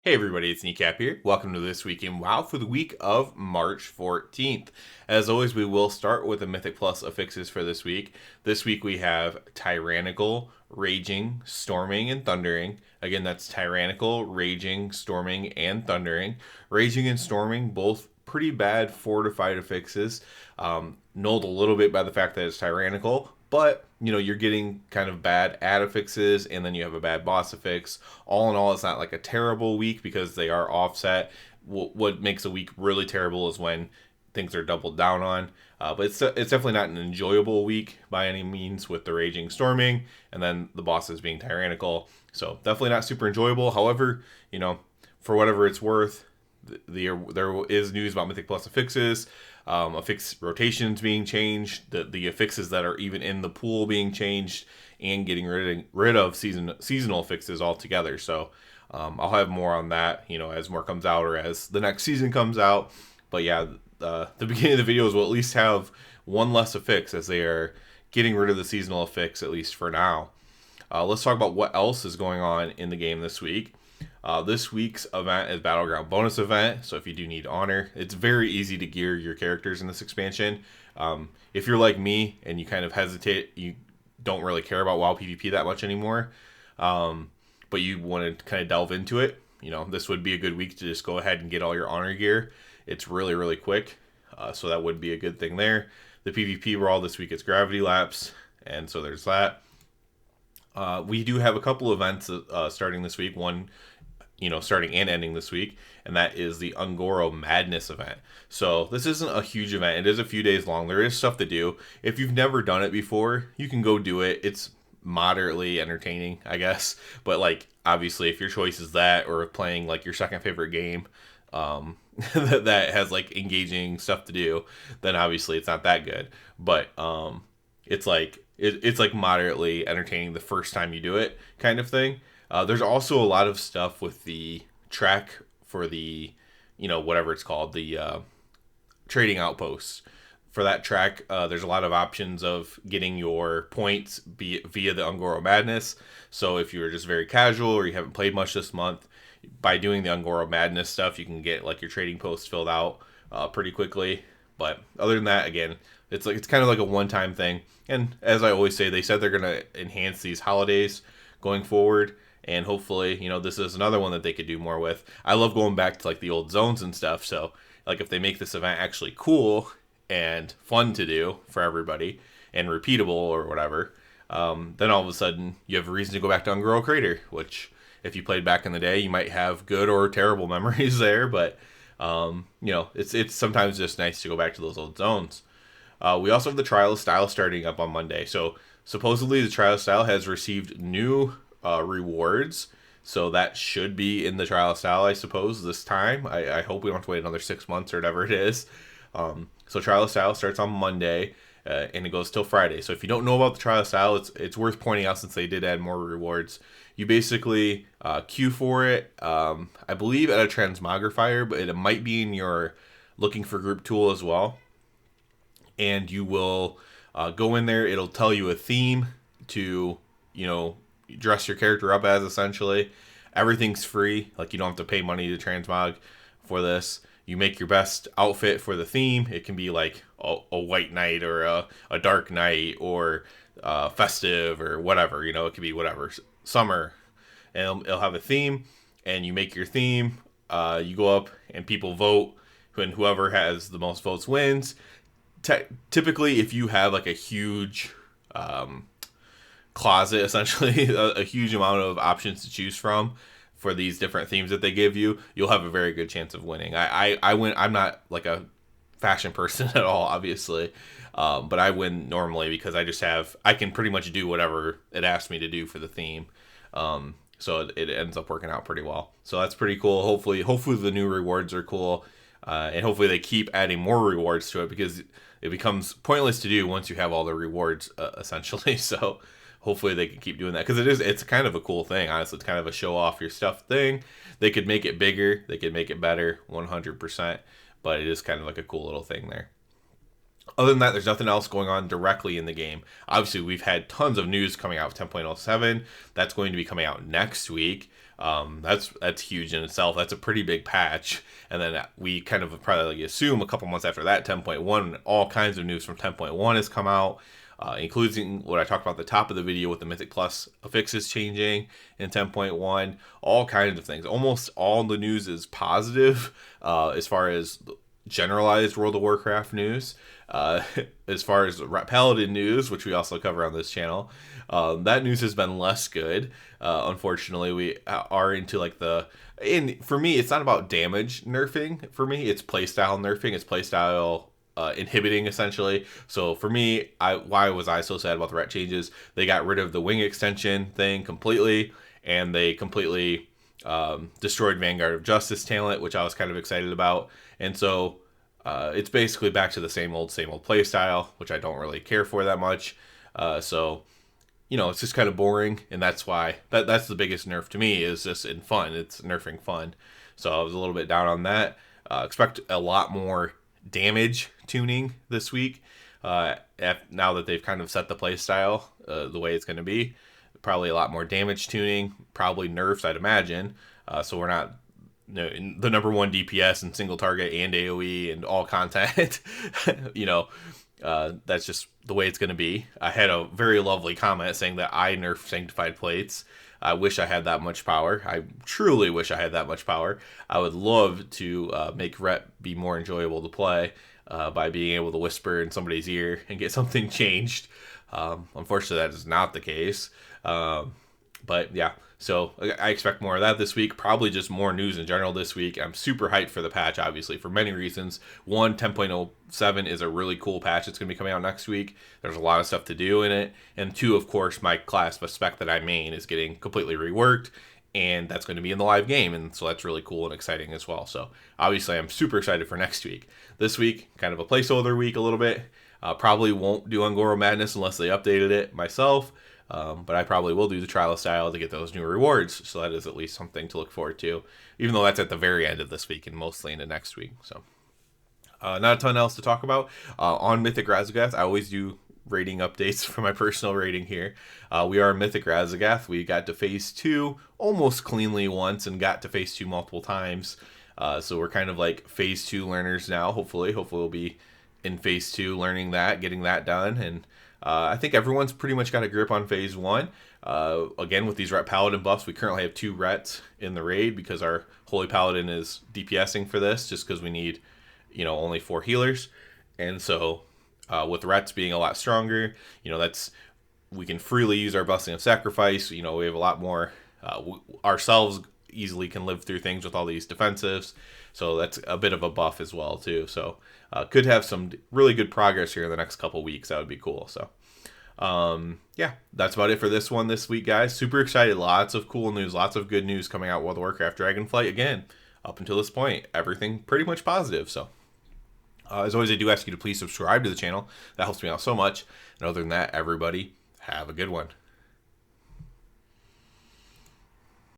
Hey everybody, it's Kneecap here. Welcome to This Week in WoW for the week of March 14th. As always, we will start with the Mythic Plus affixes for this week. This week we have Tyrannical, Raging, Storming, and Thundering. Again, that's Tyrannical, Raging, Storming, and Thundering. Raging and Storming, both pretty bad fortified affixes. Nulled a little bit by the fact that it's Tyrannical, but you're getting kind of bad ad affixes, and then you have a bad boss affix. All in all, it's not like a terrible week because they are offset. What makes a week really terrible is when things are doubled down on. But it's definitely not an enjoyable week by any means with the Raging Storming and then the bosses being Tyrannical. So definitely not super enjoyable. However, for whatever it's worth, there is news about Mythic Plus affixes. Affix rotations being changed, the affixes that are even in the pool being changed, and getting rid of seasonal affixes altogether. So I'll have more on that, as more comes out or as the next season comes out. But yeah, the beginning of the videos will at least have one less affix as they are getting rid of the seasonal affix, at least for now. Let's talk about what else is going on in the game this week. This week's event is Battleground bonus event, so if you do need honor, it's very easy to gear your characters in this expansion. If you're like me and you kind of hesitate, you don't really care about WoW PvP that much anymore, but you want to kind of delve into it, this would be a good week to just go ahead and get all your honor gear. It's really, really quick, so that would be a good thing there. The PvP brawl this week is Gravity Lapse, and so there's that. We do have a couple events starting this week. One, starting and ending this week, and that is the Ungoro Madness event. So this isn't a huge event. It is a few days long. There is stuff to do. If you've never done it before, you can go do it. It's moderately entertaining, I guess. But obviously, if your choice is that or playing your second favorite game, that has engaging stuff to do, then obviously it's not that good. But it's moderately entertaining the first time you do it, kind of thing. There's also a lot of stuff with the track for the, whatever it's called, the trading outposts. For that track, there's a lot of options of getting your points via the Ungoro Madness. So if you're just very casual or you haven't played much this month, by doing the Ungoro Madness stuff, you can get your trading posts filled out pretty quickly. But other than that, again, it's kind of like a one-time thing. And as I always say, they said they're going to enhance these holidays going forward. And hopefully, this is another one that they could do more with. I love going back to the old zones and stuff. So if they make this event actually cool and fun to do for everybody and repeatable or whatever, then all of a sudden you have a reason to go back to Ungoro Crater, which if you played back in the day, you might have good or terrible memories there. But, it's sometimes just nice to go back to those old zones. We also have the Trial of Style starting up on Monday. So supposedly the Trial of Style has received new rewards, so that should be in the Trial of Style, I suppose, this time. I hope we don't have to wait another 6 months or whatever it is. So Trial of Style starts on Monday, and it goes till Friday. So if you don't know about the Trial of Style, it's worth pointing out since they did add more rewards. You basically queue for it, I believe at a transmogrifier, but it might be in your looking for group tool as well. And you will go in there, it'll tell you a theme to, dress your character up as, essentially. Everything's free. You don't have to pay money to transmog for this. You make your best outfit for the theme. It can be a white knight or a dark knight or festive or whatever. It could be whatever. Summer. And it'll have a theme, and you make your theme. You go up and people vote, and whoever has the most votes wins. Typically, if you have a huge closet, essentially a huge amount of options to choose from for these different themes that they give you, you'll have a very good chance of winning. I win. I'm not a fashion person at all, obviously, but I win normally because I can pretty much do whatever it asks me to do for the theme. So it ends up working out pretty well. So that's pretty cool. Hopefully the new rewards are cool, and hopefully they keep adding more rewards to it, because it becomes pointless to do once you have all the rewards, essentially. So hopefully they can keep doing that, because it's kind of a cool thing. Honestly, it's kind of a show off your stuff thing. They could make it bigger. They could make it better, 100%. But it is kind of a cool little thing there. Other than that, there's nothing else going on directly in the game. Obviously, we've had tons of news coming out of 10.07. That's going to be coming out next week. That's huge in itself. That's a pretty big patch. And then we kind of probably assume a couple months after that, 10.1, all kinds of news from 10.1 has come out, including what I talked about at the top of the video with the Mythic Plus affixes changing in 10.1, all kinds of things. Almost all the news is positive as far as generalized World of Warcraft news. As far as Paladin news, which we also cover on this channel, that news has been less good. Unfortunately, we are into like for me, it's not about damage nerfing. For me, it's playstyle nerfing. It's playstyle inhibiting essentially. So for me, why was I so sad about the ret changes? They got rid of the wing extension thing completely, and they completely destroyed Vanguard of Justice talent, which I was kind of excited about. And so it's basically back to the same old play style, which I don't really care for that much. So, it's just kind of boring, and that's why that's the biggest nerf to me, is just in fun. It's nerfing fun. So I was a little bit down on that. Expect a lot more damage tuning this week. Now that they've kind of set the play style the way it's going to be, probably a lot more damage tuning, probably nerfs, I'd imagine. So we're not the number one DPS and single target and AoE and all content. That's just the way it's going to be. I had a very lovely comment saying that I nerf sanctified plates. I wish I had that much power. I truly wish I had that much power. I would love to make ret be more enjoyable to play by being able to whisper in somebody's ear and get something changed. Unfortunately, that is not the case. But yeah, so I expect more of that this week. Probably just more news in general this week. I'm super hyped for the patch, obviously, for many reasons. One, 10.07 is a really cool patch. It's going to be coming out next week. There's a lot of stuff to do in it. And two, of course, my class, the spec that I main, is getting completely reworked. And that's going to be in the live game. And so that's really cool and exciting as well. So obviously, I'm super excited for next week. This week, kind of a placeholder week a little bit. Probably won't do Ungoro Madness unless they updated it myself. But I probably will do the trial of style to get those new rewards. So that is at least something to look forward to, even though that's at the very end of this week and mostly into next week. So not a ton else to talk about. On Mythic Razagath, I always do rating updates for my personal rating here. We are Mythic Razagath. We got to phase 2 almost cleanly once and got to phase 2 multiple times. So we're kind of like phase 2 learners now. Hopefully we'll be in phase 2 learning that, getting that done. And I think everyone's pretty much got a grip on phase 1. Again, with these ret paladin buffs, we currently have 2 rets in the raid because our holy paladin is DPSing for this, just because we need, only 4 healers. And so with rets being a lot stronger, we can freely use our blessing of sacrifice. We have a lot more ourselves easily can live through things with all these defensives. So that's a bit of a buff as well too. So could have some really good progress here in the next couple weeks. That would be cool. So yeah, that's about it for this one this week, guys. Super excited. Lots of cool news, lots of good news coming out World of Warcraft Dragonflight. Again, up until this point, everything pretty much positive. So as always, I do ask you to please subscribe to the channel. That helps me out so much. And other than that, everybody have a good one.